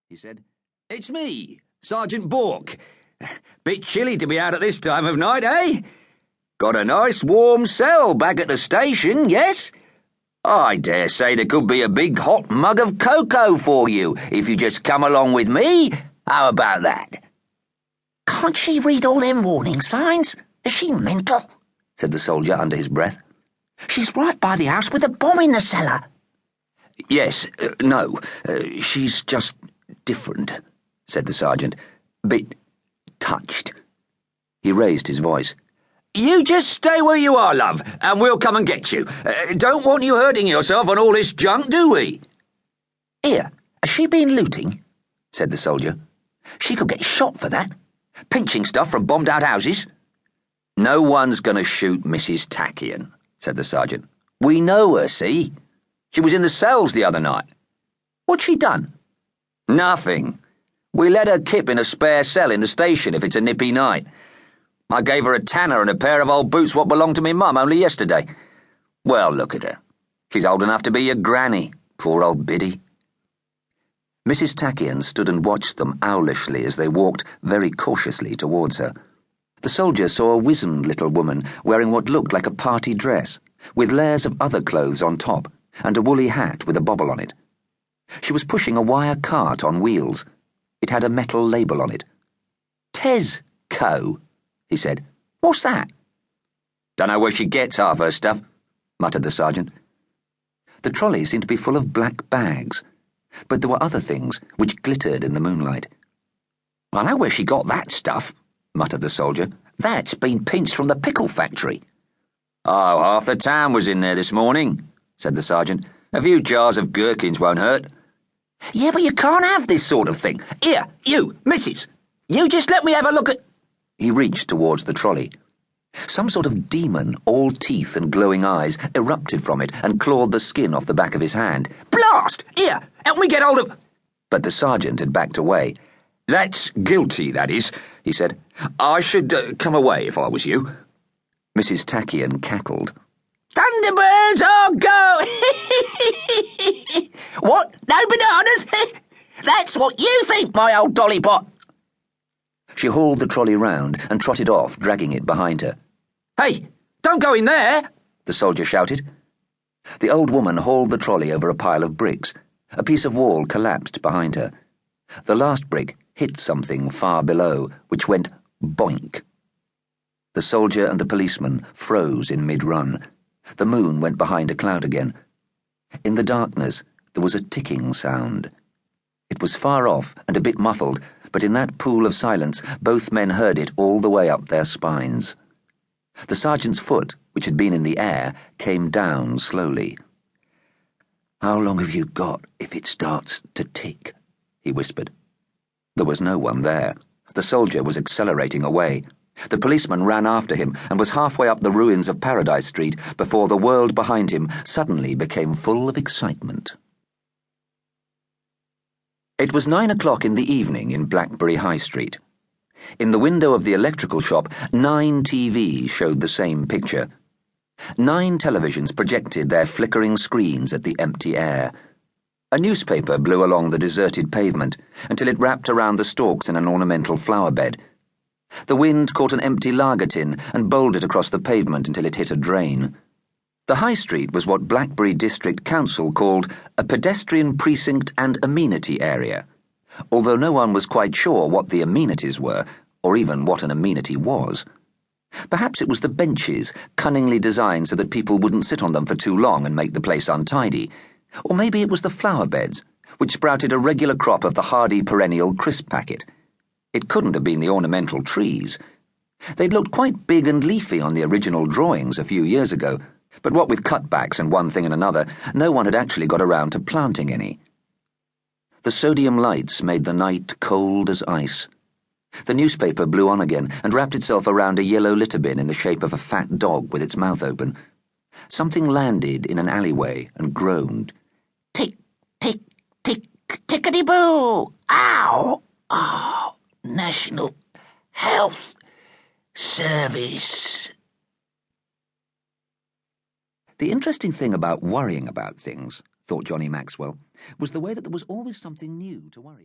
he said. "It's me, Sergeant Bourke. Bit chilly to be out at this time of night, eh? Got a nice warm cell back at the station, yes? I dare say there could be a big hot mug of cocoa for you if you just come along with me. How about that?" "Can't she read all them warning signs? Is she mental?" said the soldier under his breath. "She's right by the house with a bomb in the cellar." "Yes, no, she's just different," said the sergeant. "Bit touched." He raised his voice. "You just stay where you are, love, and we'll come and get you. Don't want you hurting yourself on all this junk, do we?" "Here, has she been looting?" said the soldier. "She could get shot for that. Pinching stuff from bombed-out houses." "No one's going to shoot Mrs Tachyon," said the sergeant. "We know her, see? She was in the cells the other night." "What's she done?" "Nothing. We let her kip in a spare cell in the station if it's a nippy night. I gave her a tanner and a pair of old boots what belonged to me mum only yesterday. Well, look at her. She's old enough to be your granny, poor old biddy." Mrs Tachyon stood and watched them owlishly as they walked very cautiously towards her. The soldier saw a wizened little woman wearing what looked like a party dress, with layers of other clothes on top, and a woolly hat with a bobble on it. She was pushing a wire cart on wheels. It had a metal label on it. "Tesco," he said. "What's that?" "Dunno where she gets half her stuff," muttered the sergeant. The trolley seemed to be full of black bags, but there were other things which glittered in the moonlight. "I know where she got that stuff," muttered the soldier. "That's been pinched from the pickle factory." "Oh, half the town was in there this morning," said the sergeant. "A few jars of gherkins won't hurt." "Yeah, but you can't have this sort of thing. Here, you, missus, you just let me have a look at—" He reached towards the trolley. Some sort of demon, all teeth and glowing eyes, erupted from it and clawed the skin off the back of his hand. "Blast! Here, help me get hold of—" But the sergeant had backed away. "That's guilty, that is," he said. "I should come away if I was you." Mrs Tachyon cackled. "Thunderbirds, oh go!" "What? No bananas? That's what you think, my old dolly pot." She hauled the trolley round and trotted off, dragging it behind her. "Hey, don't go in there!" the soldier shouted. The old woman hauled the trolley over a pile of bricks. A piece of wall collapsed behind her. The last brick hit something far below, which went boink. The soldier and the policeman froze in mid-run. The moon went behind a cloud again. In the darkness, there was a ticking sound. It was far off and a bit muffled, but in that pool of silence, both men heard it all the way up their spines. The sergeant's foot, which had been in the air, came down slowly. "How long have you got if it starts to tick?" he whispered. There was no one there. The soldier was accelerating away. The policeman ran after him and was halfway up the ruins of Paradise Street before the world behind him suddenly became full of excitement. It was 9 o'clock in the evening in Blackbury High Street. In the window of the electrical shop, 9 TVs showed the same picture. 9 televisions projected their flickering screens at the empty air. A newspaper blew along the deserted pavement until it wrapped around the stalks in an ornamental flower bed. The wind caught an empty lager tin and bowled it across the pavement until it hit a drain. The High Street was what Blackbury District Council called a pedestrian precinct and amenity area, although no one was quite sure what the amenities were, or even what an amenity was. Perhaps it was the benches, cunningly designed so that people wouldn't sit on them for too long and make the place untidy, or maybe it was the flower beds, which sprouted a regular crop of the hardy perennial crisp packet. It couldn't have been the ornamental trees. They'd looked quite big and leafy on the original drawings a few years ago, but what with cutbacks and one thing and another, no one had actually got around to planting any. The sodium lights made the night cold as ice. The newspaper blew on again and wrapped itself around a yellow litter bin in the shape of a fat dog with its mouth open. Something landed in an alleyway and groaned. "Tick, tick, tick, tickety-boo! Ow! Oh, National Health Service." The interesting thing about worrying about things, thought Johnny Maxwell, was the way that there was always something new to worry about.